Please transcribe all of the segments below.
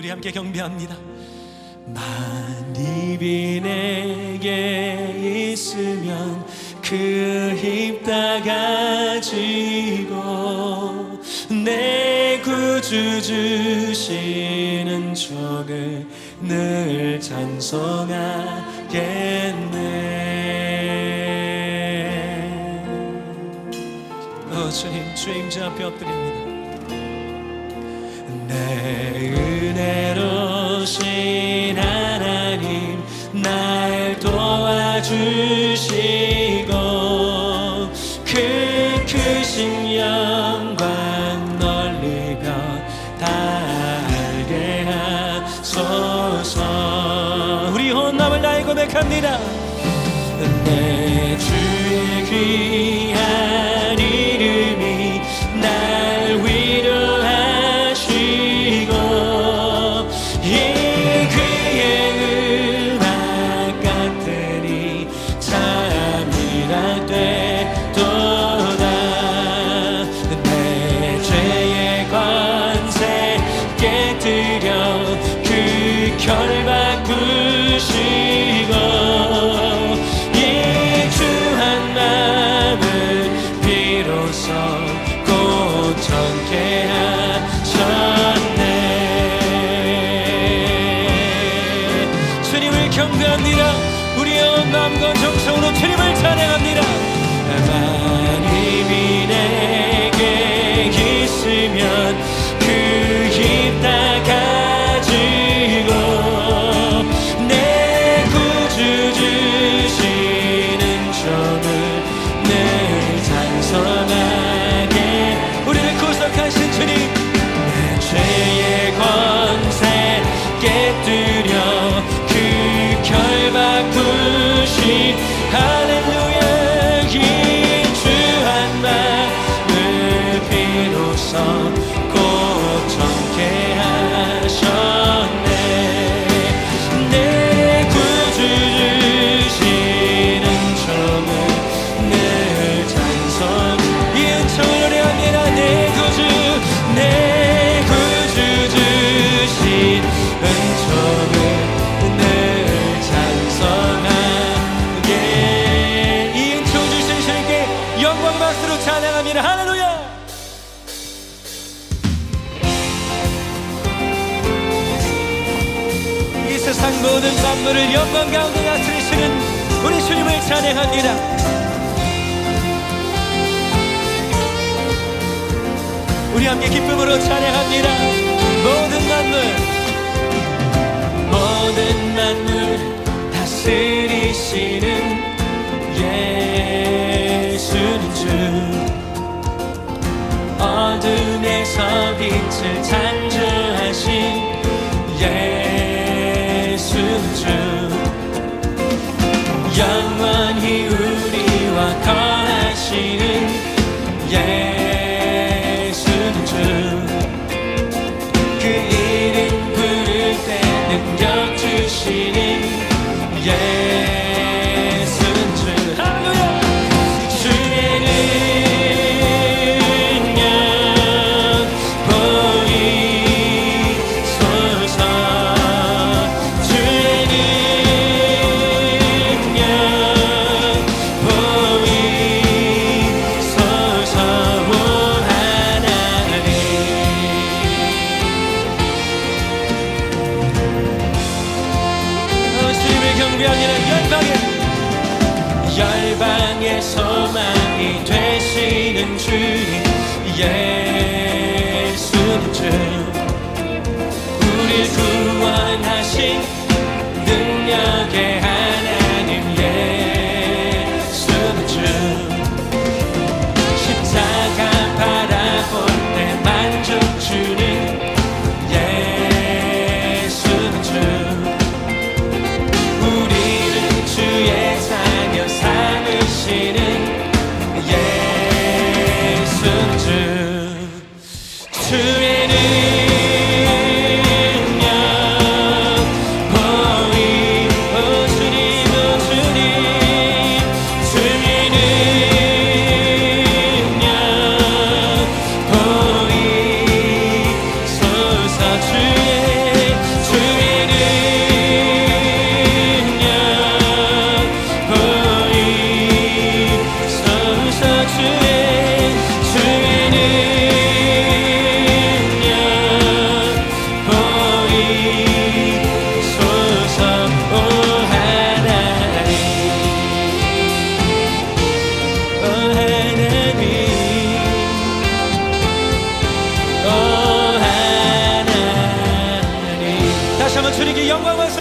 우리 함께 경배합니다. 만입이 내게 있으면 그 힘 다 가지고 내 구주 주시는 주를 늘 찬송하겠네. 주님, 주의 임재 앞에 엎드립니다. 내 은혜로신 하나님 날 도와주시고 그 크신 영광 널리며 다 알게 하소서. 우리 혼남을 나의 고백합니다. 내 주의 귀한 이름이 날 위로하시고 이 그의 음악 같으니 참이라 되도다. 내 죄의 권세 깨뜨려 그 결 바꾸시고 이 주한 마음을 비로소 고정케 하셨네. 주님을 경배합니다. 우리의 온 마음과 정성으로 주님을 찬양합니다. 하나님이 내게 있으면 그 힘 다 가지고 내 구주 주시는 주를 늘 찬송하게. 우리를 구속하신 주님, 내 죄의 권세 깨뜨려 그 결 바꾸시 할렐루야. 이 주한 마음을 비로소 고정케 하셨네. 내 구주 주시는 주를 늘 찬송. 이 은총을 노래합니다. 내 구주 주신 은총을 늘 찬송하게. 이 은총 주신 주님께 영광 박수로 찬양합니다. 할렐루야. 이 세상 모든 만물을 영광 가운데 다스리시는 우리 주님을 찬양합니다. 우리 함께 기쁨으로 찬양합니다. 모든 만물 다스리시는 예수는 주. 어둠에서 빛을 창조하신 예수는 주. 영원히 우리와 거하시는 예수는 주. 그 이름 부를 때 능력 주시는 예수는 주. 할렐루야. 주의 능력 보이소서. 주의 능력 보이소서. 오 하나님. 주님을 경배하기는 열방의 소망이 되시는 주님 예수는 주. 우릴 구원하신 능력의 하나님 예수는 주. 십자가 바라볼 때 만족 주는 예수는 주. 우리를 주의 자녀 삼으시는 예수는 주. 주의 능력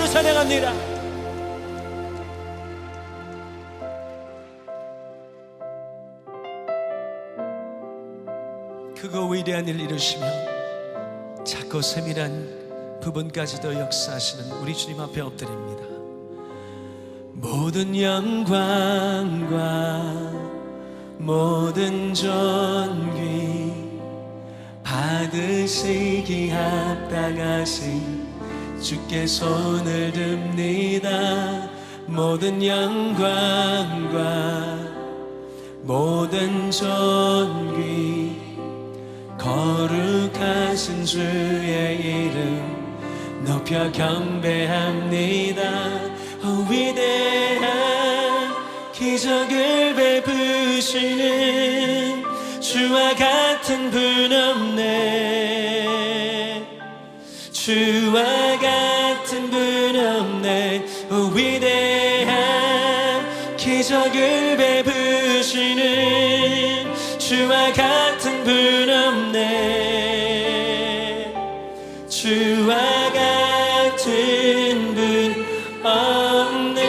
이름으로 찬양합니다. 크고 위대한 일 이루시며 작고 세밀한 부분까지도 역사하시는 우리 주님 앞에 엎드립니다. 모든 영광과 모든 존귀 받으시기 합당하신 주께 손을 듭니다. 모든 영광과 모든 존귀 거룩하신 주의 이름 높여 경배합니다. 위대한 기적을 베푸시는 주와 같은 분 없네. 주와 같은 분 없네. 위대한 기적을 베푸시는 주와 같은 분 없네. 주와 같은 분 없네.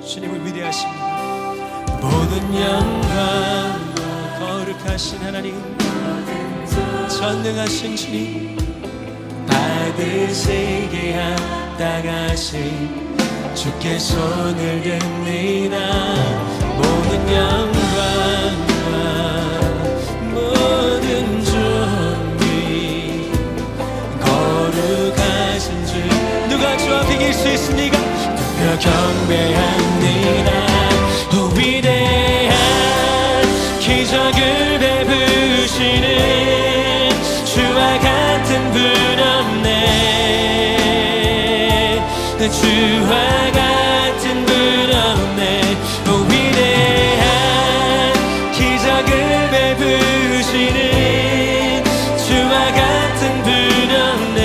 주님은 위대하십니다. 모든 영광과 거룩하신 하나님, 전능하신 주님, 받으시기 합당하신 주께 손을 듭니다. 모든 영광과 모든 존귀 거룩하신 주, 누가 주 앞에 이길 수 있습니까? 누가 경배합니다. 위대한 기적을 베푸시는 주와 같은 분 없네. 주와 같은 분 없네. 위대한 기적을 베푸시는 주와 같은 분 없네.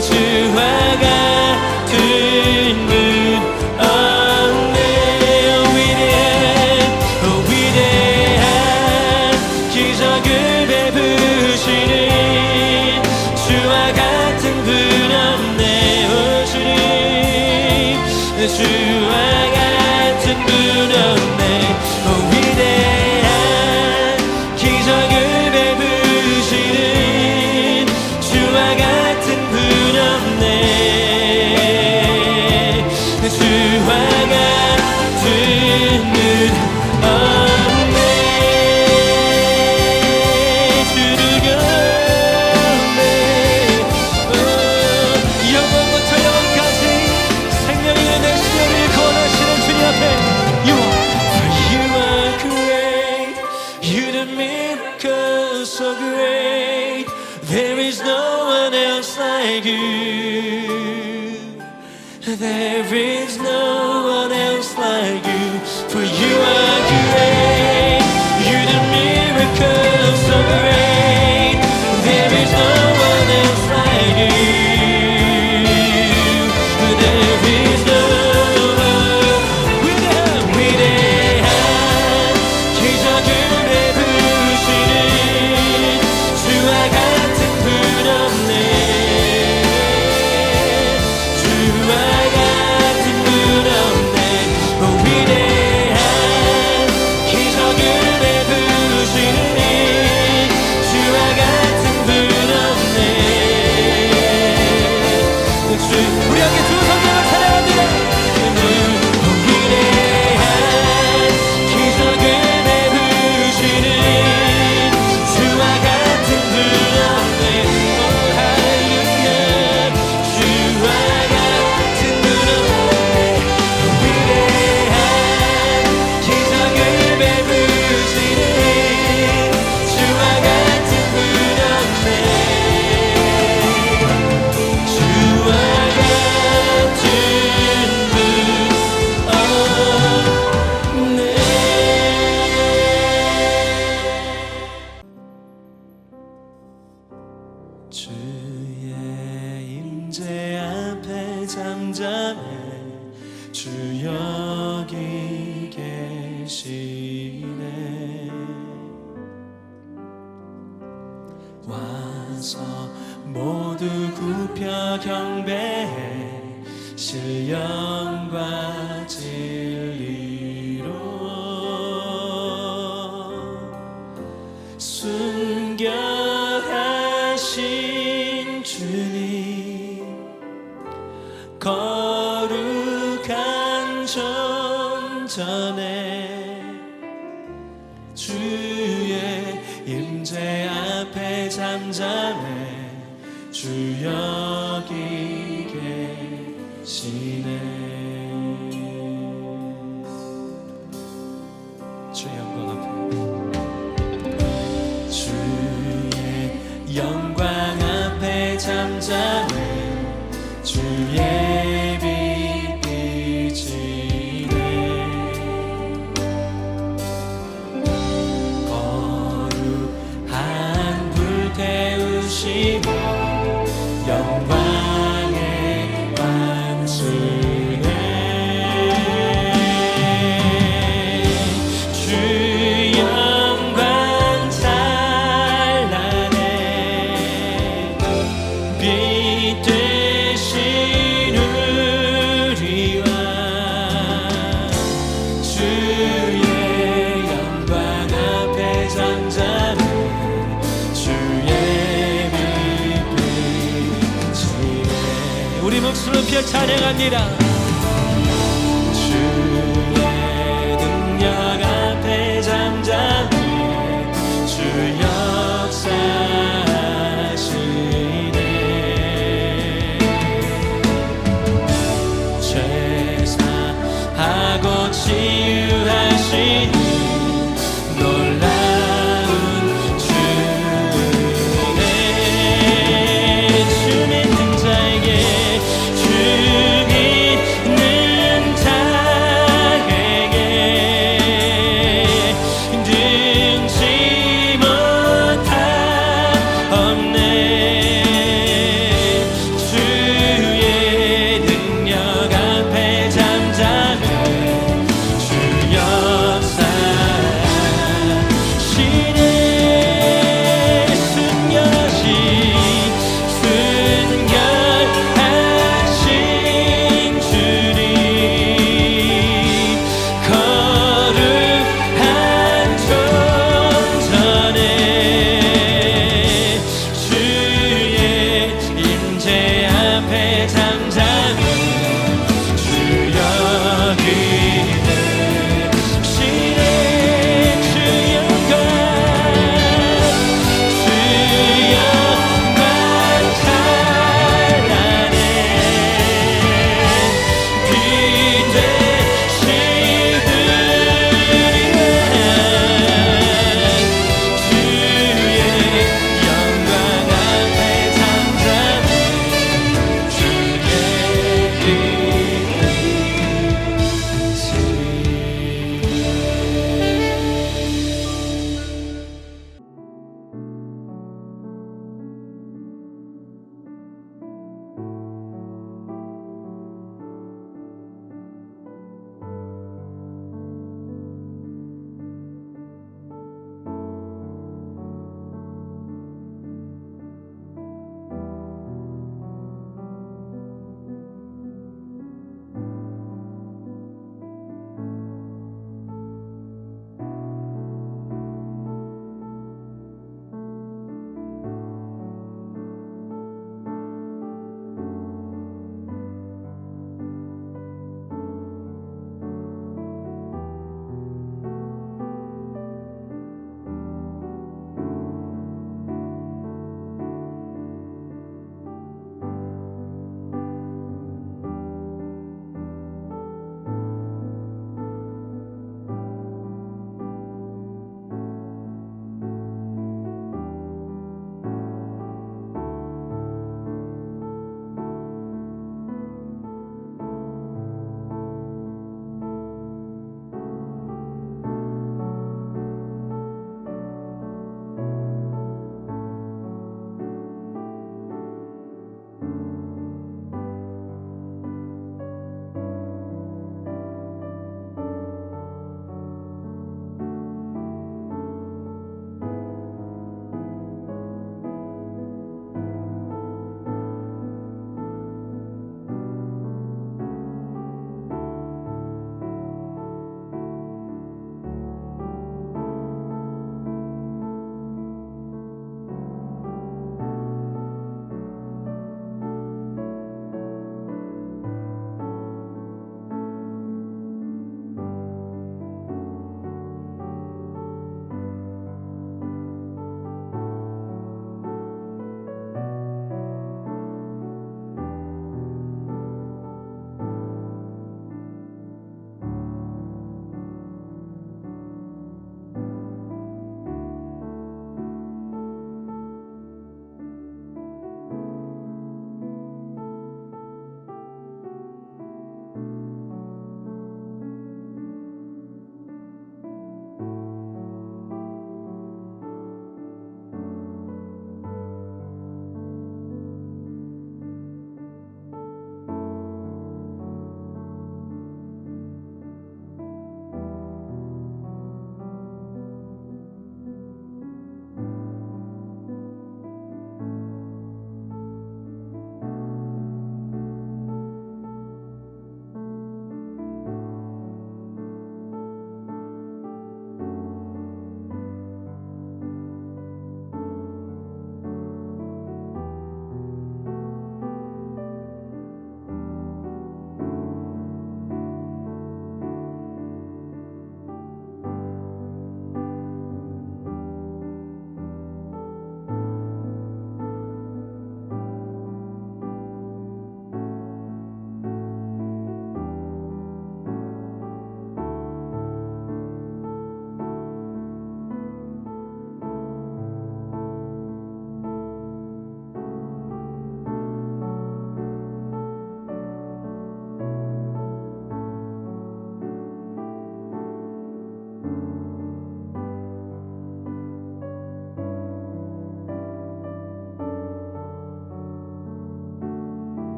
주와 같은 분 없네. 위대한 기적을 베푸시는 주와 같은 분 없네. 주와 같은 분 없네. 위대한 기적을 베푸시는 주와 같은 분 없네. 주와 같은 분 없네. 주를 경배. 영원부터 영원까지 생명의 내 시험을 권하시는 주님 앞에 You are great. You do miracles so great. There is no one else like you. There is no one else like you. For you are great. You do miracles so great. There is no one else like you. There is no 위대한 기적을 베푸시는 주와 같은 분 없네. 주와 같은 분 없네. 위대한 기적을 베푸시는 주와 같은 분 없네. 우리 함께 주 성령을 찬양합니다. 위대한 기적을 베푸시는 주와 같은 분 없네. 할렐루야. 주와 같은 분 없네. 위대한 기적을 베푸시는 주와 같은 분 없네. 주와 같은 분 없네. 주의 임재 앞에 잠잠해. 주 여기 계시네. 와서 모두 굽혀 경배해 신령과 진리로 순결하신 주님 거룩한 전전에 주의 임재 앞에 잠잠해 주 여기 계시네. 주의 영광 앞에 주의 영광 앞에 잠잠해 주의 빛 비치네. 거룩한 불 태우시고 영광의 관수네. 주 영광 찬란해 빛 되신 우리와 주의 영광 앞에 잠잠해 주의 빛 비치네. 우리 목소리 높여 찬양합니다. 주의 능력 앞에 잠잠해 주 역사하시네. 죄사하고 치유하시니 놀라운 주네. 주 믿는 자에게 주 믿는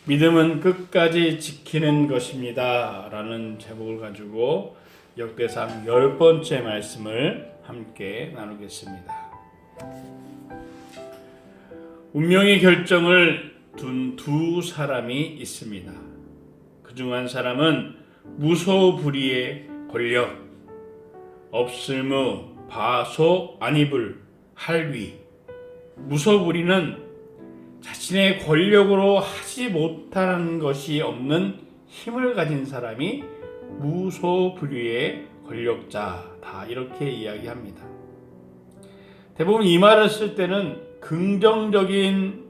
믿음은 끝까지 지키는 것입니다 라는 제목을 가지고 역대상 10번째 말씀을 함께 나누겠습니다. 운명의 결정을 둔 두 사람이 있습니다. 그중 한 사람은 무소불위의 권력, 업슬무, 바소, 안이불, 할위. 무소불위는 자신의 권력으로 하지 못하는 것이 없는 힘을 가진 사람이 무소불위의 권력자다, 이렇게 이야기합니다. 대부분 이 말을 쓸 때는 긍정적인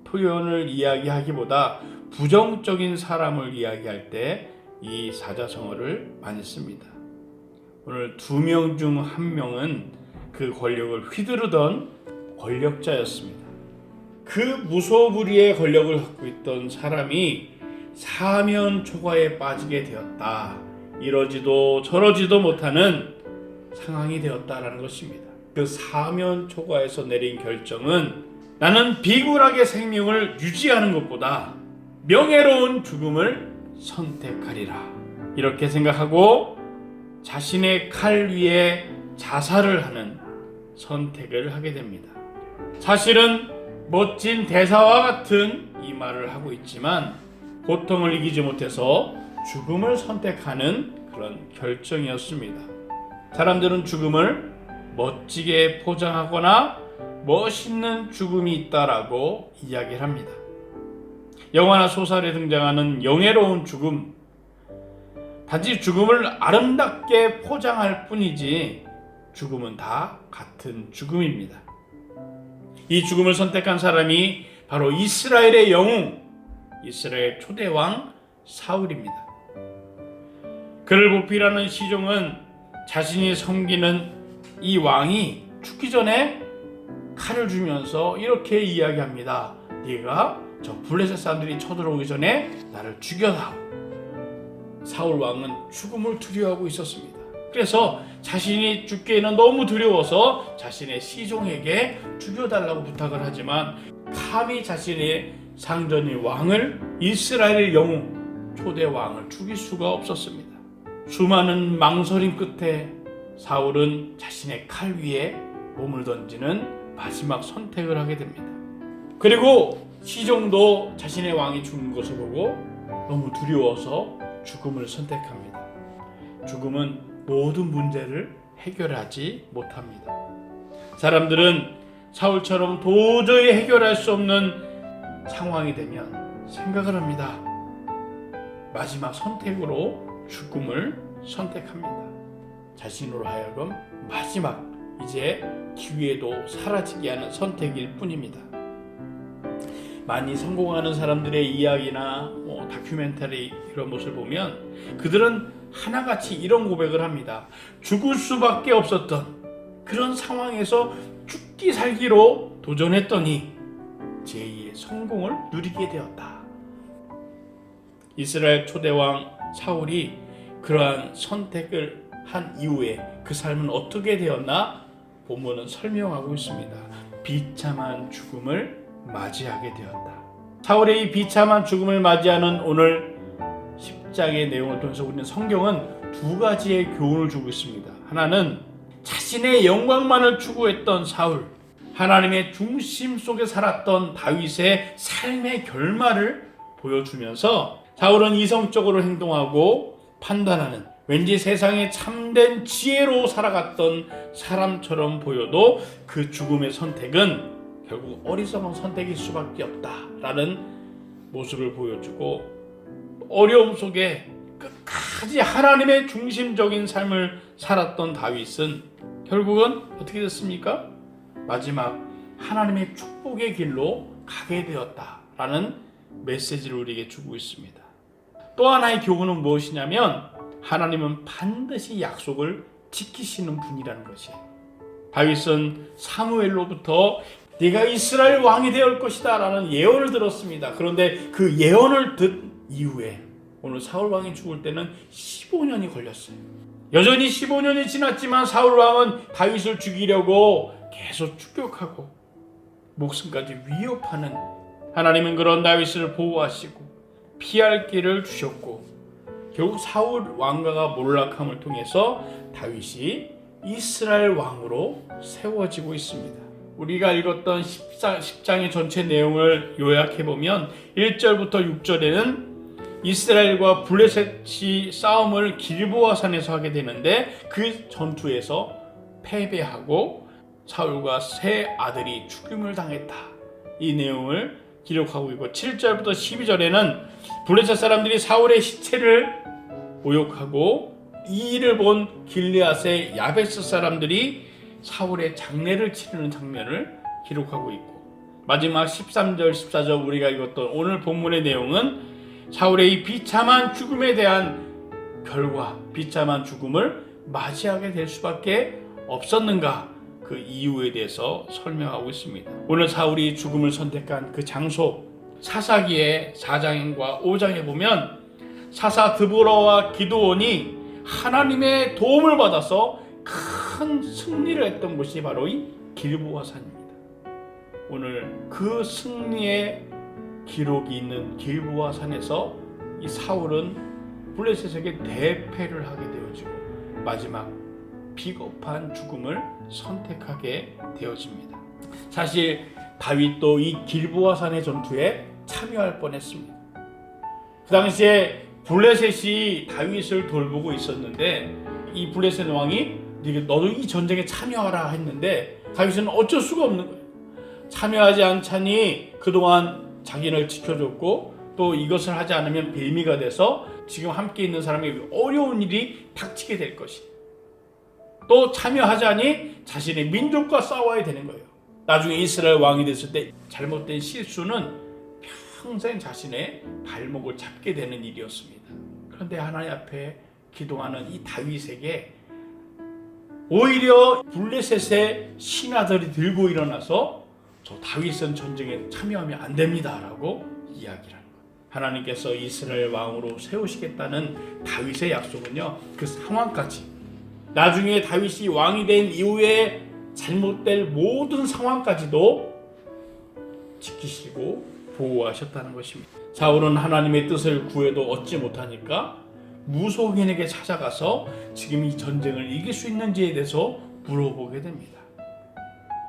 표현을 이야기하기보다 부정적인 사람을 이야기할 때 이 사자성어를 많이 씁니다. 오늘 2명 중 1명은 그 권력을 휘두르던 권력자였습니다. 그 무소불위의 권력을 갖고 있던 사람이 사면초가에 빠지게 되었다. 이러지도 저러지도 못하는 상황이 되었다라는 것입니다. 그 사면초가에서 내린 결정은 나는 비굴하게 생명을 유지하는 것보다 명예로운 죽음을 선택하리라, 이렇게 생각하고 자신의 칼 위에 자살을 하는 선택을 하게 됩니다. 사실은 멋진 대사와 같은 이 말을 하고 있지만 고통을 이기지 못해서 죽음을 선택하는 그런 결정이었습니다. 사람들은 죽음을 멋지게 포장하거나 멋있는 죽음이 있다라고 이야기를 합니다. 영화나 소설에 등장하는 영예로운 죽음, 단지 죽음을 아름답게 포장할 뿐이지 죽음은 다 같은 죽음입니다. 이 죽음을 선택한 사람이 바로 이스라엘의 영웅, 이스라엘 초대왕 사울입니다. 그를 보필하는 시종은 자신이 섬기는 이 왕이 죽기 전에 칼을 주면서 이렇게 이야기합니다. 네가 저 블레셋 사람들이 쳐들어오기 전에 나를 죽여다오. 사울 왕은 죽음을 두려워하고 있었습니다. 그래서 자신이 죽기에는 너무 두려워서 자신의 시종에게 죽여달라고 부탁을 하지만 감히 자신의 상전인 왕을, 이스라엘의 영웅 초대 왕을 죽일 수가 없었습니다. 수많은 망설임 끝에 사울은 자신의 칼 위에 몸을 던지는 마지막 선택을 하게 됩니다. 그리고 시종도 자신의 왕이 죽는 것을 보고 너무 두려워서 죽음을 선택합니다. 죽음은 모든 문제를 해결하지 못합니다. 사람들은 사울처럼 도저히 해결할 수 없는 상황이 되면 생각을 합니다. 마지막 선택으로 죽음을 선택합니다. 자신으로 하여금 마지막, 이제 기회도 사라지게 하는 선택일 뿐입니다. 많이 성공하는 사람들의 이야기나 다큐멘터리 이런 것을 보면 그들은 하나같이 이런 고백을 합니다. 죽을 수밖에 없었던 그런 상황에서 죽기 살기로 도전했더니 제2의 성공을 누리게 되었다. 이스라엘 초대왕 사울이 그러한 선택을 한 이후에 그 삶은 어떻게 되었나 본문은 설명하고 있습니다. 비참한 죽음을 맞이하게 되었다. 사울의 이 비참한 죽음을 맞이하는 오늘 10장의 내용을 통해서 우리는 성경은 두 가지의 교훈을 주고 있습니다. 하나는 자신의 영광만을 추구했던 사울, 하나님의 중심 속에 살았던 다윗의 삶의 결말을 보여주면서 사울은 이성적으로 행동하고 판단하는, 왠지 세상에 참된 지혜로 살아갔던 사람처럼 보여도 그 죽음의 선택은 결국 어리석은 선택일 수밖에 없다라는 모습을 보여주고, 어려움 속에 끝까지 하나님의 중심적인 삶을 살았던 다윗은 결국은 어떻게 됐습니까? 마지막 하나님의 축복의 길로 가게 되었다라는 메시지를 우리에게 주고 있습니다. 또 하나의 교훈은 무엇이냐면 하나님은 반드시 약속을 지키시는 분이라는 것이에요. 다윗은 사무엘로부터 네가 이스라엘 왕이 되어 올 것이다 라는 예언을 들었습니다. 그런데 그 예언을 듣 이후에 오늘 사울 왕이 죽을 때는 15년이 걸렸어요. 여전히 15년이 지났지만 사울 왕은 다윗을 죽이려고 계속 추격하고 목숨까지 위협하는, 하나님은 그런 다윗을 보호하시고 피할 길을 주셨고 결국 사울 왕가가 몰락함을 통해서 다윗이 이스라엘 왕으로 세워지고 있습니다. 우리가 읽었던 10장의 전체 내용을 요약해보면 1절부터 6절에는 이스라엘과 블레셋이 싸움을 길보아산에서 하게 되는데 그 전투에서 패배하고 사울과 세 아들이 죽임을 당했다. 이 내용을 기록하고 있고 7절부터 12절에는 블레셋 사람들이 사울의 시체를 모욕하고 이 일을 본 길르앗의 야베스 사람들이 사울의 장례를 치르는 장면을 기록하고 있고 마지막 13절 14절 우리가 읽었던 오늘 본문의 내용은 사울의 이 비참한 죽음에 대한 결과 비참한 죽음을 맞이하게 될 수밖에 없었는가 그 이유에 대해서 설명하고 있습니다. 오늘 사울이 죽음을 선택한 그 장소 사사기의 4장과 5장에 보면 사사 드보라와 기드온이 하나님의 도움을 받아서 큰 승리를 했던 곳이 바로 이 길보아산입니다. 오늘 그 승리의 기록이 있는 길보아산에서 이 사울은 블레셋에게 대패를 하게 되어지고 마지막 비겁한 죽음을 선택하게 되어집니다. 사실 다윗도 이 길보아산의 전투에 참여할 뻔했습니다. 그 당시에 블레셋이 다윗을 돌보고 있었는데 이 블레셋 왕이 너도 이 전쟁에 참여하라 했는데 다윗은 어쩔 수가 없는 거예요. 참여하지 않자니 그동안 자기를 지켜줬고 또 이것을 하지 않으면 빌미가 돼서 지금 함께 있는 사람에게 어려운 일이 닥치게 될 것이. 또 참여하자니 자신의 민족과 싸워야 되는 거예요. 나중에 이스라엘 왕이 됐을 때 잘못된 실수는 평생 자신의 발목을 잡게 되는 일이었습니다. 그런데 하나님 앞에 기도하는 이 다윗에게 오히려 블레셋의 신하들이 들고 일어나서 저 다윗은 전쟁에 참여하면 안 됩니다 라고 이야기를 하는 거예요. 하나님께서 이스라엘 왕으로 세우시겠다는 다윗의 약속은요 그 상황까지 나중에 다윗이 왕이 된 이후에 잘못될 모든 상황까지도 지키시고 보호하셨다는 것입니다. 사울은 하나님의 뜻을 구해도 얻지 못하니까 무속인에게 찾아가서 지금 이 전쟁을 이길 수 있는지에 대해서 물어보게 됩니다.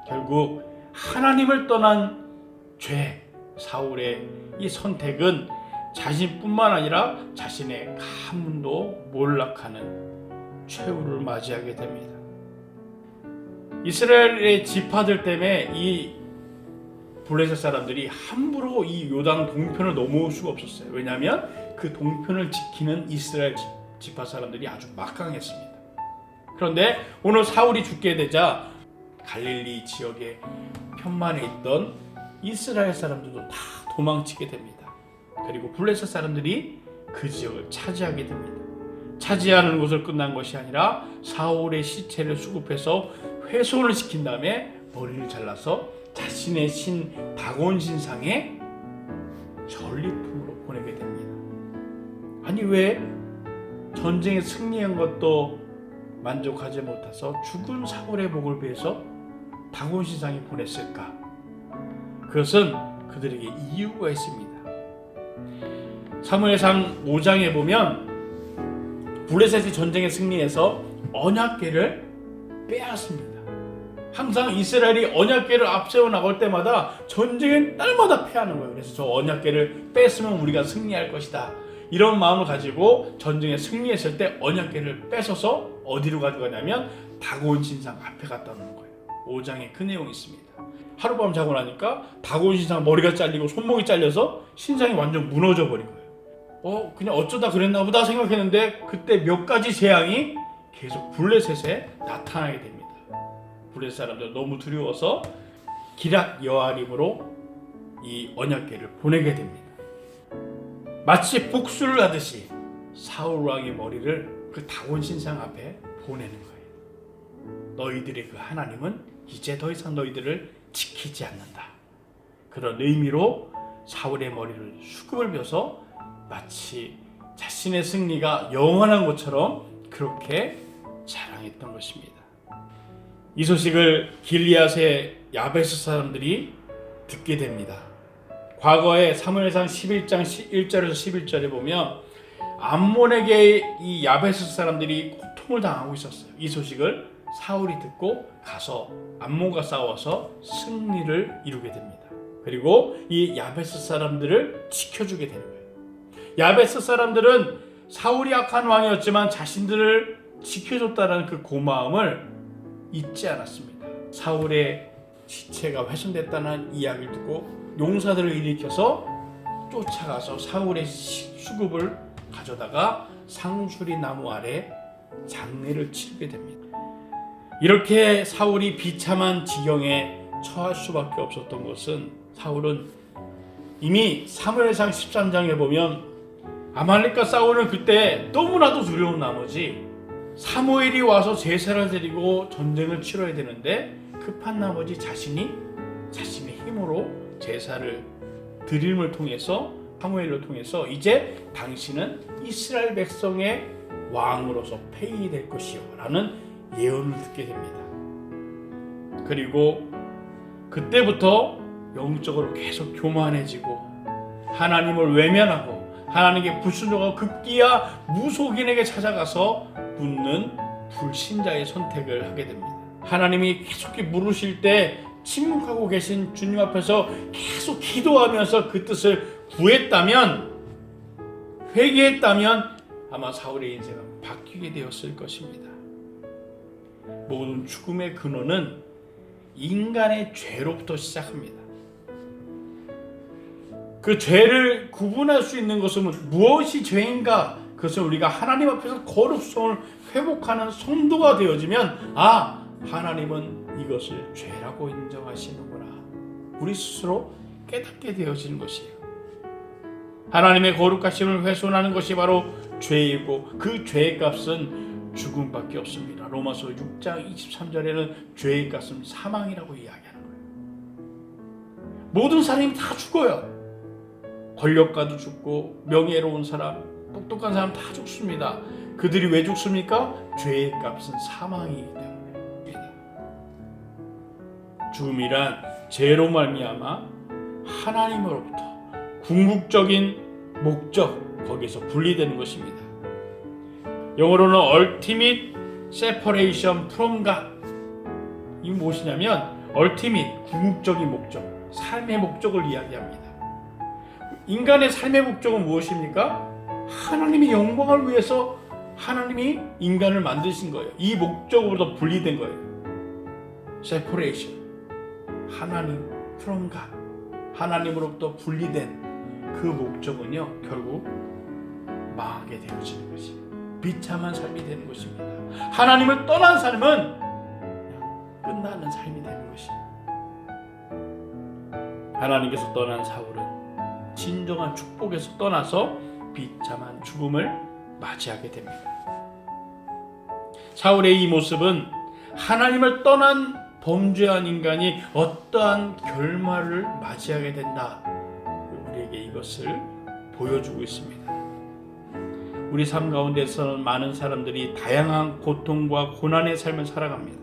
결국 하나님을 떠난 죄, 사울의 이 선택은 자신뿐만 아니라 자신의 가문도 몰락하는 최후를 맞이하게 됩니다. 이스라엘의 지파들 때문에 이 블레셋 사람들이 함부로 이 요단 동편을 넘어올 수가 없었어요. 왜냐하면 그 동편을 지키는 이스라엘 지파 사람들이 아주 막강했습니다. 그런데 오늘 사울이 죽게 되자 갈릴리 지역에 편만에 있던 이스라엘 사람들도 다 도망치게 됩니다. 그리고 블레셋 사람들이 그 지역을 차지하게 됩니다. 차지하는 것을 끝난 것이 아니라 사울의 시체를 수급해서 훼손을 시킨 다음에 머리를 잘라서 자신의 신 다곤 신상에 전리품으로 보내게 됩니다. 아니 왜 전쟁에 승리한 것도 만족하지 못해서 죽은 사울의 목을 베어서 다곤 신상에 보냈을까? 그것은 그들에게 이유가 있습니다. 사무엘상 5장에 보면 블레셋이 전쟁에 승리해서 언약궤를 빼앗습니다. 항상 이스라엘이 언약궤를 앞세워 나갈 때마다 전쟁은 날마다 패하는 거예요. 그래서 저 언약궤를 뺐으면 우리가 승리할 것이다. 이런 마음을 가지고 전쟁에 승리했을 때 언약궤를 뺏어서 어디로 가져가냐면 다곤 신상 앞에 갖다 놓는 거예요. 5장에 그 내용이 있습니다. 하룻밤 자고 나니까 다곤 신상 머리가 잘리고 손목이 잘려서 신상이 완전 무너져 버린 거예요. 그냥 어쩌다 그랬나 보다 생각했는데 그때 몇 가지 재앙이 계속 블레셋에 나타나게 됩니다. 블레셋 사람들 너무 두려워서 기랏 여아림으로 이 언약궤를 보내게 됩니다. 마치 복수를 하듯이 사울 왕의 머리를 그 다곤 신상 앞에 보내는 거예요. 너희들의 그 하나님은 이제 더 이상 너희들을 지키지 않는다. 그런 의미로 사울의 머리를 수금을 벼서 마치 자신의 승리가 영원한 것처럼 그렇게 자랑했던 것입니다. 이 소식을 길리앗의 야베스 사람들이 듣게 됩니다. 과거에 사무엘상 11장 1절에서 11절에 보면 암몬에게 이 야베스 사람들이 고통을 당하고 있었어요. 이 소식을 사울이 듣고 가서 암몬과 싸워서 승리를 이루게 됩니다. 그리고 이 야베스 사람들을 지켜주게 되는 거예요. 야베스 사람들은 사울이 악한 왕이었지만 자신들을 지켜줬다는 그 고마움을 잊지 않았습니다. 사울의 시체가 훼손됐다는 이야기를 듣고 용사들을 일으켜서 쫓아가서 사울의 수급을 가져다가 상수리 나무 아래 장례를 치르게 됩니다. 이렇게 사울이 비참한 지경에 처할 수밖에 없었던 것은 사울은 이미 사무엘상 13장에 보면 아말렉과 싸우는 그때 너무나도 두려운 나머지 사무엘이 와서 제사를 드리고 전쟁을 치러야 되는데 급한 나머지 자신이 자신의 힘으로 제사를 드림을 통해서 사무엘을 통해서 이제 당신은 이스라엘 백성의 왕으로서 폐위될 것이요 라는 예언을 듣게 됩니다. 그리고 그때부터 영적으로 계속 교만해지고 하나님을 외면하고 하나님께 불순종하고 급기야 무속인에게 찾아가서 묻는 불신자의 선택을 하게 됩니다. 하나님이 계속 물으실 때 침묵하고 계신 주님 앞에서 계속 기도하면서 그 뜻을 구했다면, 회개했다면 아마 사울의 인생은 바뀌게 되었을 것입니다. 모든 죽음의 근원은 인간의 죄로부터 시작합니다. 그 죄를 구분할 수 있는 것은 무엇이 죄인가? 그것은 우리가 하나님 앞에서 거룩성을 회복하는 성도가 되어지면 하나님은 이것을 죄라고 인정하시는구나. 우리 스스로 깨닫게 되어지는 것이에요. 하나님의 거룩하심을 훼손하는 것이 바로 죄이고 그 죄의 값은 죽음밖에 없습니다. 로마서 6장 23절에는 죄의 값은 사망이라고 이야기하는 거예요. 모든 사람이 다 죽어요. 권력가도 죽고 명예로운 사람, 똑똑한 사람 다 죽습니다. 그들이 왜 죽습니까? 죄의 값은 사망이기 때문에. 죽음이란 죄로 말미암아 하나님으로부터 궁극적인 목적, 거기서 분리되는 것입니다. 영어로는 ultimate separation from God. 이게 무엇이냐면 ultimate, 궁극적인 목적, 삶의 목적을 이야기합니다. 인간의 삶의 목적은 무엇입니까? 하나님의 영광을 위해서 하나님이 인간을 만드신 거예요. 이 목적으로부터 분리된 거예요. separation, 하나님 from God, 하나님으로부터 분리된 그 목적은요, 결국 망하게 되어지는 것이에요. 비참한 삶이 되는 것입니다. 하나님을 떠난 삶은 그냥 끝나는 삶이 되는 것이에요. 하나님께서 떠난 사울은 진정한 축복에서 떠나서 비참한 죽음을 맞이하게 됩니다. 사울의 이 모습은 하나님을 떠난 범죄한 인간이 어떠한 결말을 맞이하게 된다, 우리에게 이것을 보여주고 있습니다. 우리 삶 가운데서는 많은 사람들이 다양한 고통과 고난의 삶을 살아갑니다.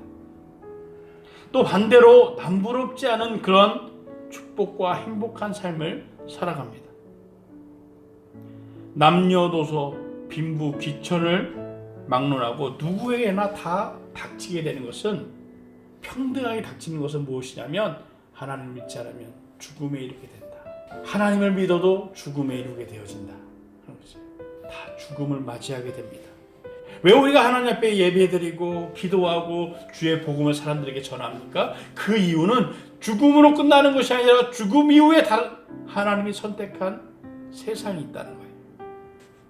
또 반대로 남부럽지 않은 그런 축복과 행복한 삶을 살아갑니다. 남녀노소, 빈부, 귀천을 막론하고 누구에게나 다 닥치게 되는 것은, 평등하게 닥치는 것은 무엇이냐면 하나님을 믿지 않으면 죽음에 이르게 된다. 하나님을 믿어도 죽음에 이르게 되어진다. 다 죽음을 맞이하게 됩니다. 왜 우리가 하나님 앞에 예배드리고 기도하고 주의 복음을 사람들에게 전합니까? 그 이유는 죽음으로 끝나는 것이 아니라 죽음 이후에 하나님이 선택한 세상이 있다는 거예요.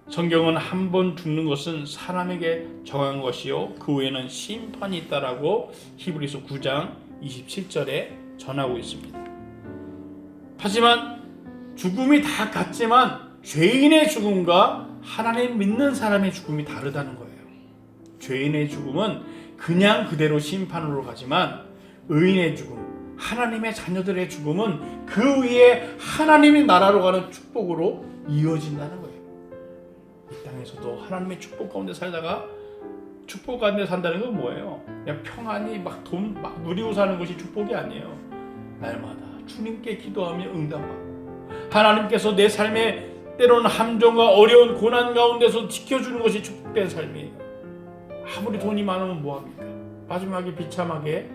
성경은 한 번 죽는 것은 사람에게 정한 것이요 그 후에는 심판이 있다라고 히브리서 9장 27절에 전하고 있습니다. 하지만 죽음이 다 같지만 죄인의 죽음과 하나님 믿는 사람의 죽음이 다르다는 거예요. 죄인의 죽음은 그냥 그대로 심판으로 가지만 의인의 죽음, 하나님의 자녀들의 죽음은 그 위에 하나님의 나라로 가는 축복으로 이어진다는 거예요. 이 땅에서도 하나님의 축복 가운데 살다가, 축복 가운데 산다는 건 뭐예요? 그냥 평안히 막 돈 막 누리고 사는 것이 축복이 아니에요. 날마다 주님께 기도하며 응답받고 하나님께서 내 삶에 때로는 함정과 어려운 고난 가운데서 지켜주는 것이 축복된 삶이에요. 아무리 돈이 많으면 뭐합니까? 마지막에 비참하게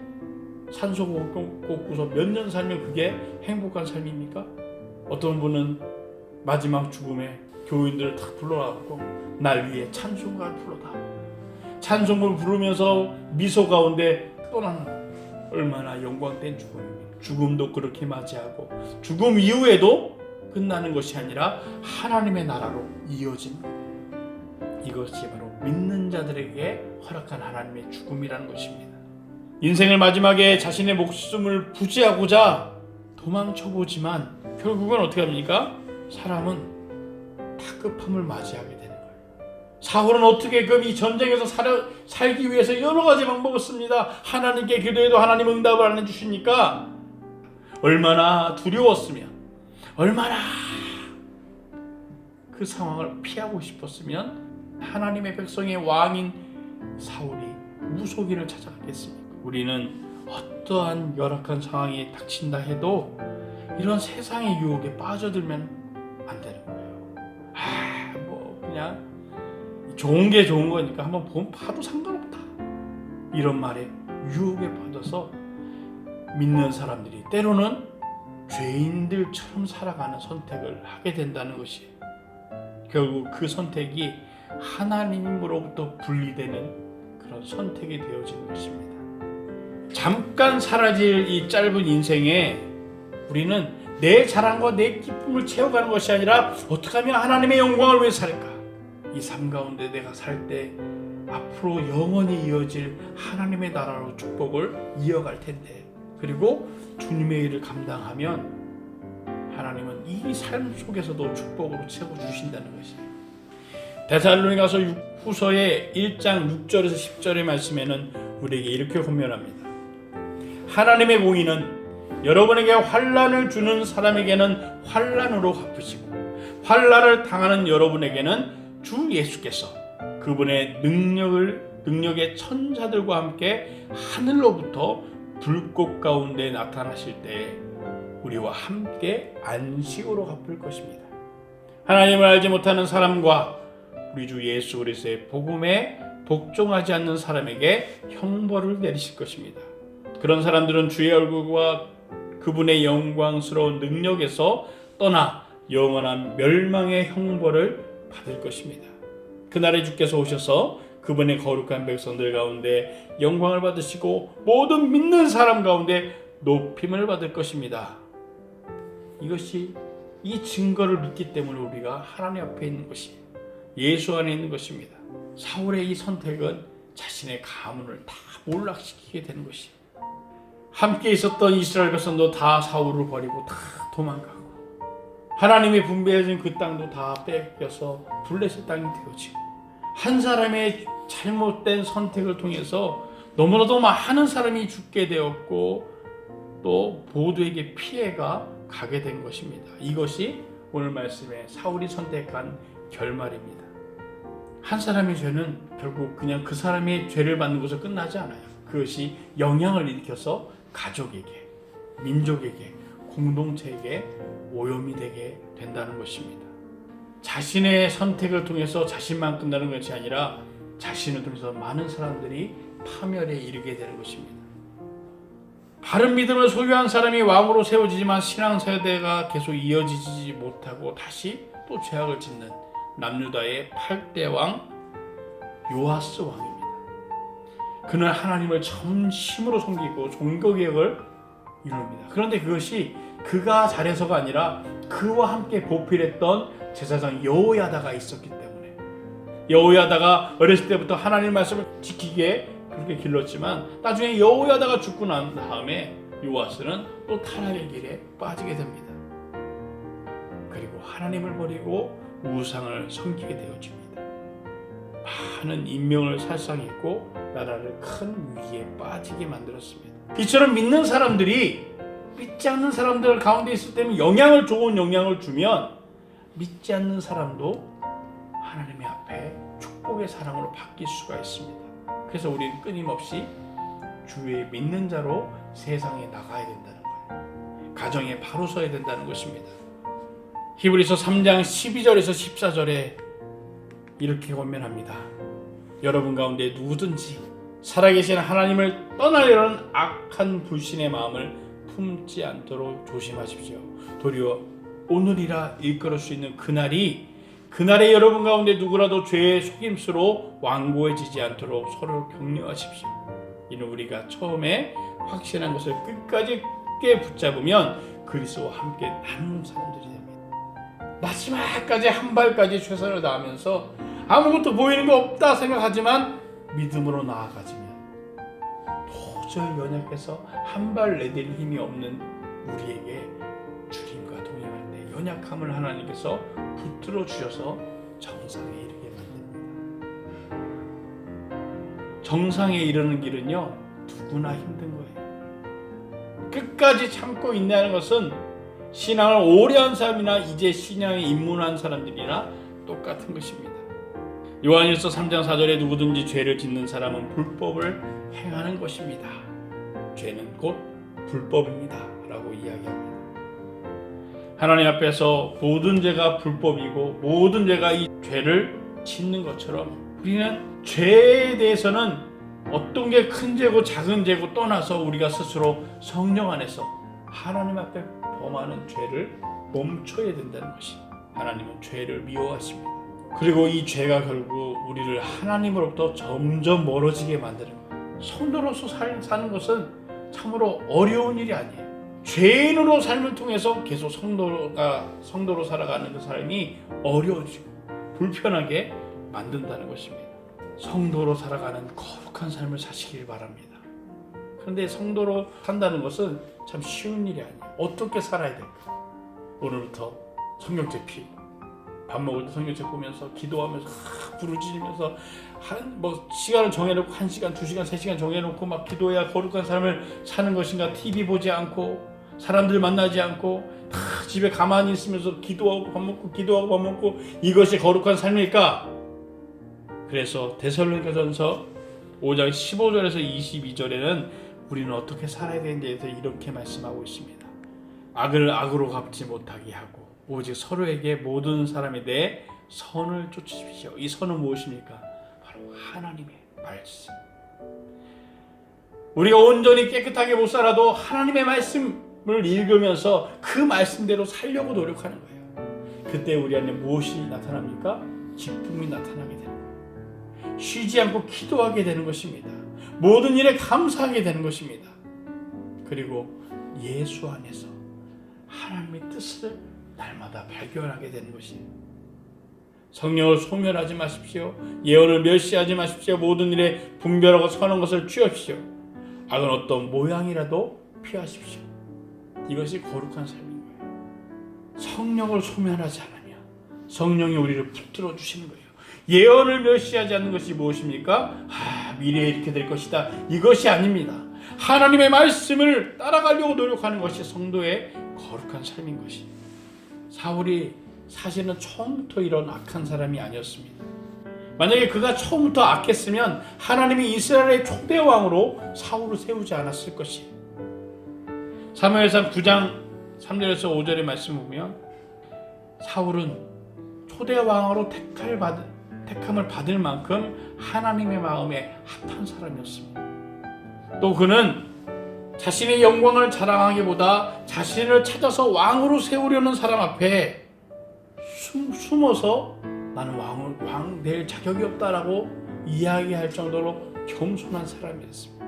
산소 걷고서 몇 년 살면 그게 행복한 삶입니까? 어떤 분은 마지막 죽음에 교인들을 탁 불러갖고 날 위해 찬송가를 불러다. 찬송을 부르면서 미소 가운데 떠나는, 얼마나 영광된 죽음입니까? 죽음도 그렇게 맞이하고 죽음 이후에도 끝나는 것이 아니라 하나님의 나라로 이어진, 이것이 바로 믿는 자들에게 허락한 하나님의 죽음이라는 것입니다. 인생을 마지막에 자신의 목숨을 부지하고자 도망쳐보지만 결국은 어떻게 합니까? 사람은 다급함을 맞이하게 되는 거예요. 사울은 어떻게끔 이 전쟁에서 살기 위해서 여러 가지 방법을 씁니다. 하나님께 기도해도 하나님 응답을 안 해주시니까 얼마나 두려웠으면, 얼마나 그 상황을 피하고 싶었으면 하나님의 백성의 왕인 사울이 무속인을 찾아갔겠습니까? 우리는 어떠한 열악한 상황이 닥친다 해도 이런 세상의 유혹에 빠져들면 안 되는 거예요. 그냥 좋은 게 좋은 거니까 한번 봐도 상관없다, 이런 말에 유혹에 빠져서 믿는 사람들이 때로는 죄인들처럼 살아가는 선택을 하게 된다는 것이, 결국 그 선택이 하나님으로부터 분리되는 그런 선택이 되어지는 것입니다. 잠깐 사라질 이 짧은 인생에 우리는 내 자랑과 내 기쁨을 채워가는 것이 아니라 어떻게 하면 하나님의 영광을 위해 살까? 이 삶 가운데 내가 살 때 앞으로 영원히 이어질 하나님의 나라로 축복을 이어갈 텐데, 그리고 주님의 일을 감당하면 하나님은 이 삶 속에서도 축복으로 채워주신다는 것이에요. 데살로니가서 후서의 1장 6절에서 10절의 말씀에는 우리에게 이렇게 권면합니다. 하나님의 공의는 여러분에게 환난을 주는 사람에게는 환난으로 갚으시고 환난을 당하는 여러분에게는 주 예수께서 그분의 능력의 천사들과 함께 하늘로부터 불꽃 가운데 나타나실 때 우리와 함께 안식으로 갚을 것입니다. 하나님을 알지 못하는 사람과 우리 주 예수 그리스도의 복음에 복종하지 않는 사람에게 형벌을 내리실 것입니다. 그런 사람들은 주의 얼굴과 그분의 영광스러운 능력에서 떠나 영원한 멸망의 형벌을 받을 것입니다. 그날에 주께서 오셔서 그분의 거룩한 백성들 가운데 영광을 받으시고 모든 믿는 사람 가운데 높임을 받을 것입니다. 이것이, 이 증거를 믿기 때문에 우리가 하나님 앞에 있는 것이, 예수 안에 있는 것입니다. 사울의 이 선택은 자신의 가문을 다 몰락시키게 되는 것이에요. 함께 있었던 이스라엘 백성도 다 사울을 버리고 다 도망가고, 하나님이 분배해준 그 땅도 다 뺏겨서 블레셋 땅이 되어지고, 한 사람의 잘못된 선택을 통해서 너무나도 많은 사람이 죽게 되었고 또 모두에게 피해가 가게 된 것입니다. 이것이 오늘 말씀에 사울이 선택한 결말입니다. 한 사람의 죄는 결국 그냥 그 사람의 죄를 받는 것으로 끝나지 않아요. 그것이 영향을 일으켜서 가족에게, 민족에게, 공동체에게 오염이 되게 된다는 것입니다. 자신의 선택을 통해서 자신만 끝나는 것이 아니라 자신을 통해서 많은 사람들이 파멸에 이르게 되는 것입니다. 바른 믿음을 소유한 사람이 왕으로 세워지지만 신앙세대가 계속 이어지지 못하고 다시 또 죄악을 짓는 남유다의 8대 왕 요아스 왕입니다. 그는 하나님을 전심으로 섬기고 종교개혁을 이룹니다. 그런데 그것이 그가 잘해서가 아니라 그와 함께 보필했던 제사장 여호야다가 있었기 때문에, 여호야다가 어렸을 때부터 하나님 말씀을 지키게 그렇게 길렀지만 나중에 여호야다가 죽고 난 다음에 요아스는 또 타락의 길에 빠지게 됩니다. 그리고 하나님을 버리고 우상을 섬기게 되어집니다. 많은 인명을 살상했고 나라를 큰 위기에 빠지게 만들었습니다. 이처럼 믿는 사람들이 믿지 않는 사람들 가운데 있을 때는 좋은 영향을 주면 믿지 않는 사람도 하나님의 앞에 축복의 사랑으로 바뀔 수가 있습니다. 그래서 우리는 끊임없이 주의 믿는 자로 세상에 나가야 된다는 거예요. 가정에 바로 서야 된다는 것입니다. 히브리서 3장 12절에서 14절에 이렇게 권면합니다. 여러분 가운데 누구든지 살아계신 하나님을 떠나려는 악한 불신의 마음을 품지 않도록 조심하십시오. 도리어 오늘이라 일컬을 수 있는 그날에 여러분 가운데 누구라도 죄의 속임수로 완고해지지 않도록 서로 격려하십시오. 이는 우리가 처음에 확신한 것을 끝까지 굳게 붙잡으면 그리스도와 함께 나누는 사람들이 됩니다. 마지막까지 한 발까지 최선을 다하면서 아무것도 보이는 거 없다 생각하지만 믿음으로 나아가지면 도저히 연약해서 한 발 내딜 힘이 없는 우리에게 주님과 동행할 때 연약함을 하나님께서 붙들어 주셔서 정상에 이르게 만듭니다. 정상에 이르는 길은요 누구나 힘든 거예요. 끝까지 참고 인내하는 것은 신앙을 오래 한 사람이나 이제 신앙에 입문한 사람들이나 똑같은 것입니다. 요한일서 3장 4절에 누구든지 죄를 짓는 사람은 불법을 행하는 것입니다. 죄는 곧 불법입니다 라고 이야기합니다. 하나님 앞에서 모든 죄가 불법이고 모든 죄가 이 죄를 짓는 것처럼 우리는 죄에 대해서는 어떤 게 큰 죄고 작은 죄고 떠나서 우리가 스스로 성령 안에서 하나님 앞에 범하는 죄를 멈춰야 된다는 것이, 하나님은 죄를 미워하십니다. 그리고 이 죄가 결국 우리를 하나님으로부터 점점 멀어지게 만드는 거예요. 성도로서 사는 것은 참으로 어려운 일이 아니에요. 죄인으로 삶을 통해서 계속 성도로 살아가는 그 삶이 어려워지고 불편하게 만든다는 것입니다. 성도로 살아가는 거룩한 삶을 사시길 바랍니다. 그런데 성도로 산다는 것은 참 쉬운 일이 아니에요. 어떻게 살아야 될까? 오늘부터 성경책 피고 밥 먹을 때 성경책 보면서 기도하면서 부르짖으면서 시간을 정해놓고 1시간, 2시간, 3시간 정해놓고 막 기도해야 거룩한 삶을 사는 것인가? TV 보지 않고 사람들 만나지 않고 다 집에 가만히 있으면서 기도하고 밥 먹고 기도하고 밥 먹고 이것이 거룩한 삶일까? 그래서 데살로니가전서 5장 15절에서 22절에는 우리는 어떻게 살아야 되는지에 대해서 이렇게 말씀하고 있습니다. 악을 악으로 갚지 못하게 하고 오직 서로에게 모든 사람에 대해 선을 쫓으십시오. 이 선은 무엇입니까? 바로 하나님의 말씀. 우리가 온전히 깨끗하게 못 살아도 하나님의 말씀을 읽으면서 그 말씀대로 살려고 노력하는 거예요. 그때 우리 안에 무엇이 나타납니까? 기쁨이 나타나게 되는 거예요. 쉬지 않고 기도하게 되는 것입니다. 모든 일에 감사하게 되는 것입니다. 그리고 예수 안에서 하나님의 뜻을 날마다 발견하게 되는 것이에요. 성령을 소멸하지 마십시오. 예언을 멸시하지 마십시오. 모든 일에 분별하고 선한 것을 취하십시오. 악은 어떤 모양이라도 피하십시오. 이것이 거룩한 삶인 거예요. 성령을 소멸하지 않으면 성령이 우리를 붙들어 주시는 거예요. 예언을 멸시하지 않는 것이 무엇입니까? 미래에 이렇게 될 것이다. 이것이 아닙니다. 하나님의 말씀을 따라가려고 노력하는 것이 성도의 거룩한 삶인 것이. 사울이 사실은 처음부터 이런 악한 사람이 아니었습니다. 만약에 그가 처음부터 악했으면 하나님이 이스라엘의 초대 왕으로 사울을 세우지 않았을 것이에요. 사무엘상 9장 3절에서 5절의 말씀 보면 사울은 초대 왕으로 택함을 받을 만큼 하나님의 마음에 합한 사람이었습니다. 또 그는 자신의 영광을 자랑하기보다 자신을 찾아서 왕으로 세우려는 사람 앞에 숨어서 나는 왕 될 자격이 없다라고 이야기할 정도로 겸손한 사람이었습니다.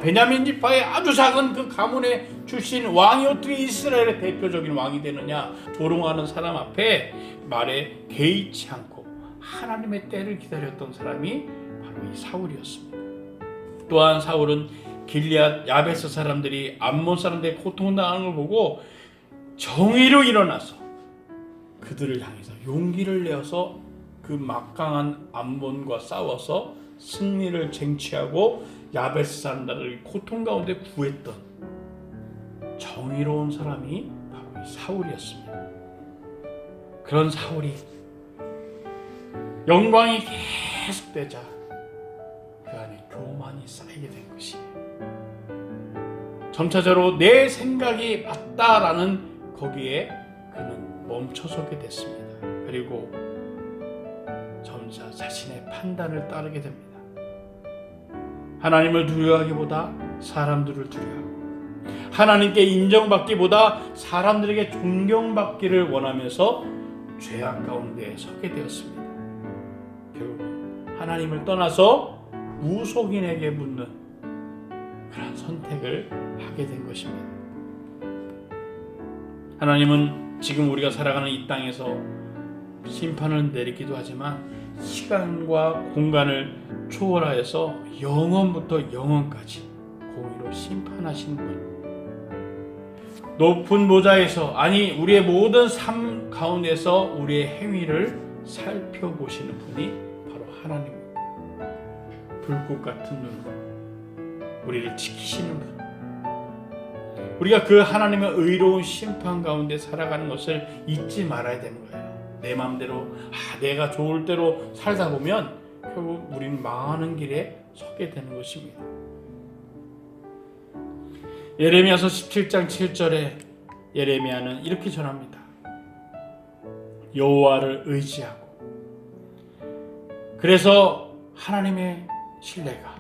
베냐민 지파의 아주 작은 그 가문의 출신 왕이 어떻게 이스라엘의 대표적인 왕이 되느냐 조롱하는 사람 앞에 말에 개의치 않고 하나님의 때를 기다렸던 사람이 바로 이 사울이었습니다. 또한 사울은 길리앗 야베스 사람들이 암몬 사람들의 고통당하는 걸 보고 정의로 일어나서 그들을 향해서 용기를 내어서 그 막강한 암몬과 싸워서 승리를 쟁취하고 야베스 사람들을 고통 가운데 구했던 정의로운 사람이 바로 이 사울이었습니다. 그런 사울이 영광이 계속되자 그 안에 교만이 쌓이게 된 것이에요. 점차적으로 내 생각이 맞다라는 거기에 그는 멈춰서게 됐습니다. 그리고 점차 자신의 판단을 따르게 됩니다. 하나님을 두려워하기보다 사람들을 두려워하고 하나님께 인정받기보다 사람들에게 존경받기를 원하면서 죄악 가운데 서게 되었습니다. 결국 하나님을 떠나서 무속인에게 묻는 그런 선택을 하게 된 것입니다. 하나님은 지금 우리가 살아가는 이 땅에서 심판을 내리기도 하지만 시간과 공간을 초월하여서 영원부터 영원까지 공의로 심판하신 분, 높은 보좌에서, 아니 우리의 모든 삶 가운데서 우리의 행위를 살펴보시는 분이 바로 하나님입니다. 불꽃 같은 눈으로 우리를 지키시는 분, 우리가 그 하나님의 의로운 심판 가운데 살아가는 것을 잊지 말아야 되는 거예요. 내 마음대로 내가 좋을 대로 살다 보면 결국 우리는 망하는 길에 서게 되는 것입니다. 예레미야서 17장 7절에 예레미야는 이렇게 전합니다. 여호와를 의지하고, 그래서 하나님의 신뢰가,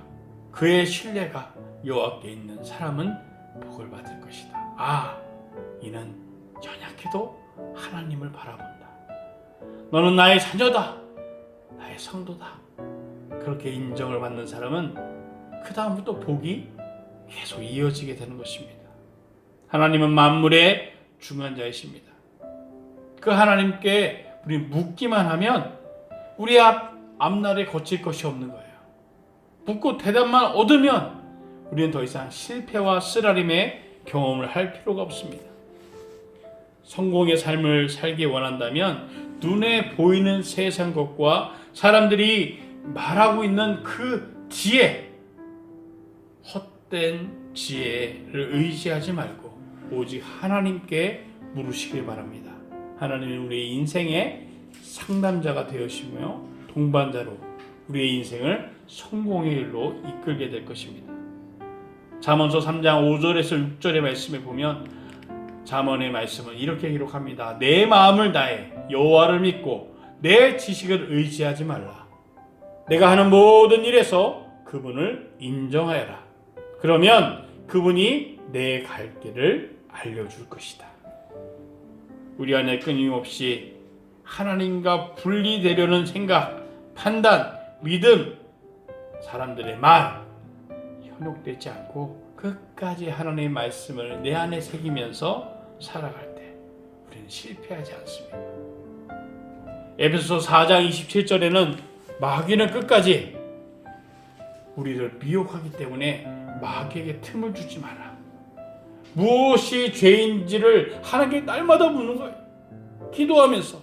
그의 신뢰가 여호와께 있는 사람은 복을 받을 것이다. 이는 연약해도 하나님을 바라본다. 너는 나의 자녀다, 나의 성도다. 그렇게 인정을 받는 사람은 그 다음부터 복이 계속 이어지게 되는 것입니다. 하나님은 만물의 중간자이십니다. 그 하나님께 우리 묻기만 하면 우리 앞날에 거칠 것이 없는 거예요. 묻고 대답만 얻으면 우리는 더 이상 실패와 쓰라림의 경험을 할 필요가 없습니다. 성공의 삶을 살기 원한다면 눈에 보이는 세상 것과 사람들이 말하고 있는 그 지혜, 헛된 지혜를 의지하지 말고 오직 하나님께 물으시길 바랍니다. 하나님은 우리의 인생의 상담자가 되시며 동반자로 우리의 인생을 성공의 길로 이끌게 될 것입니다. 잠언서 3장 5절에서 6절의 말씀에 보면 잠언의 말씀은 이렇게 기록합니다. 내 마음을 다해 여호와를 믿고 내 지식을 의지하지 말라. 내가 하는 모든 일에서 그분을 인정하여라. 그러면 그분이 내 갈 길을 알려줄 것이다. 우리 안에 끊임없이 하나님과 분리되려는 생각, 판단, 믿음, 사람들의 말 현혹되지 않고 끝까지 하나님의 말씀을 내 안에 새기면서 살아갈 때 우리는 실패하지 않습니다. 에베소서 4장 27절에는 마귀는 끝까지 우리를 미혹하기 때문에 마귀에게 틈을 주지 마라. 무엇이 죄인지를 하나님께 날마다 묻는 거예요. 기도하면서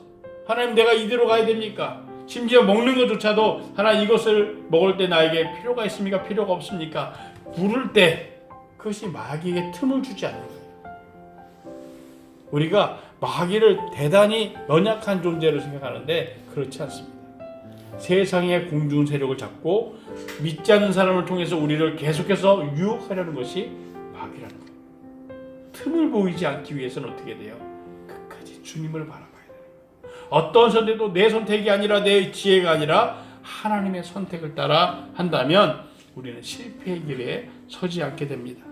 하나님, 내가 이대로 가야 됩니까? 심지어 먹는 것조차도 하나님, 이것을 먹을 때 나에게 필요가 있습니까? 필요가 없습니까? 물을 때 그것이 마귀에게 틈을 주지 않는 거예요. 우리가 마귀를 대단히 연약한 존재로 생각하는데 그렇지 않습니다. 세상의 공중 세력을 잡고 믿지 않는 사람을 통해서 우리를 계속해서 유혹하려는 것이 마귀라는 거예요. 틈을 보이지 않기 위해서는 어떻게 돼요? 끝까지 주님을 바라봐야 돼요. 어떤 선택도 내 선택이 아니라 내 지혜가 아니라 하나님의 선택을 따라 한다면 우리는 실패의 길에 서지 않게 됩니다.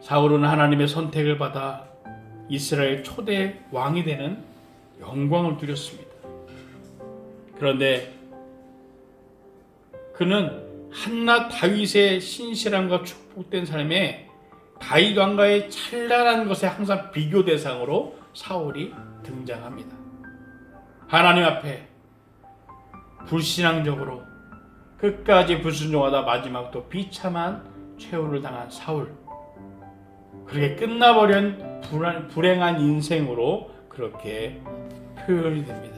사울은 하나님의 선택을 받아 이스라엘 초대 왕이 되는 영광을 누렸습니다. 그런데 그는 한낱 다윗의 신실함과 축복된 삶에 다윗 왕과의 찬란한 것에 항상 비교 대상으로 사울이 등장합니다. 하나님 앞에 불신앙적으로 끝까지 불순종하다 마지막도 비참한 최후를 당한 사울, 그렇게 끝나버린 불행한 인생으로 그렇게 표현이 됩니다.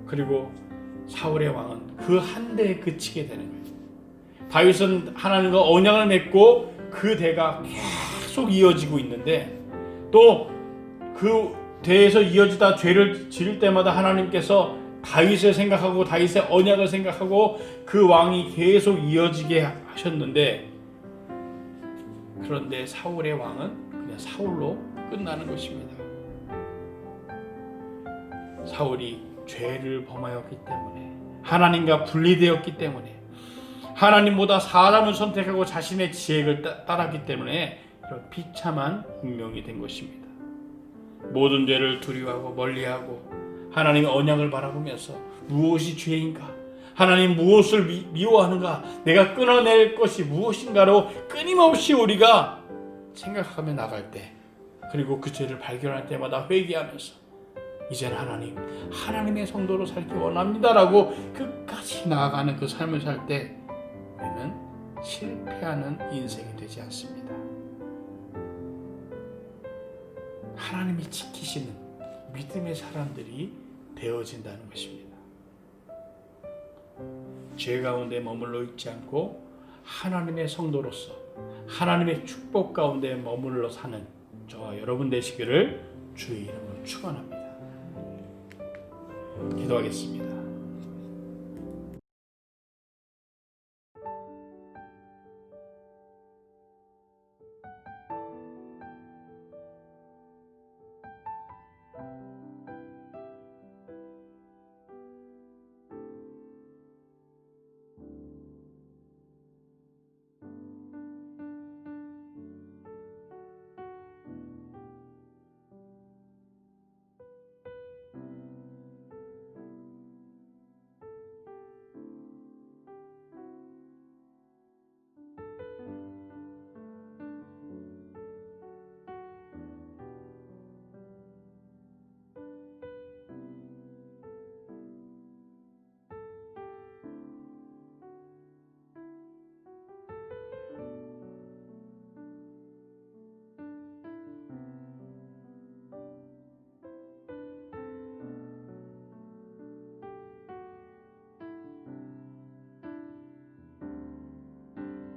그리고 사울의 왕은 그 한 대에 그치게 되는 거예요. 다윗은 하나님과 언약을 맺고 그 대가 계속 이어지고 있는데 또 그 대에서 이어지다 죄를 지을 때마다 하나님께서 다윗을 생각하고 다윗의 언약을 생각하고 그 왕이 계속 이어지게 하셨는데, 그런데 사울의 왕은 그냥 사울로 끝나는 것입니다. 사울이 죄를 범하였기 때문에, 하나님과 분리되었기 때문에, 하나님보다 사람을 선택하고 자신의 지혜를 따랐기 때문에 이런 비참한 운명이 된 것입니다. 모든 죄를 두려워하고 멀리하고 하나님의 언약을 바라보면서 무엇이 죄인가? 하나님 무엇을 미워하는가? 내가 끊어낼 것이 무엇인가로 끊임없이 우리가 생각하며 나갈 때, 그리고 그 죄를 발견할 때마다 회개하면서 이제는 하나님의 성도로 살기 원합니다라고 끝까지 나아가는 그 삶을 살 때 우리는 실패하는 인생이 되지 않습니다. 하나님이 지키시는 믿음의 사람들이 되어진다는 것입니다. 죄 가운데 머물러 있지 않고 하나님의 성도로서 하나님의 축복 가운데 머물러 사는 저와 여러분 되시기를 주의 이름으로 축원합니다. 기도하겠습니다.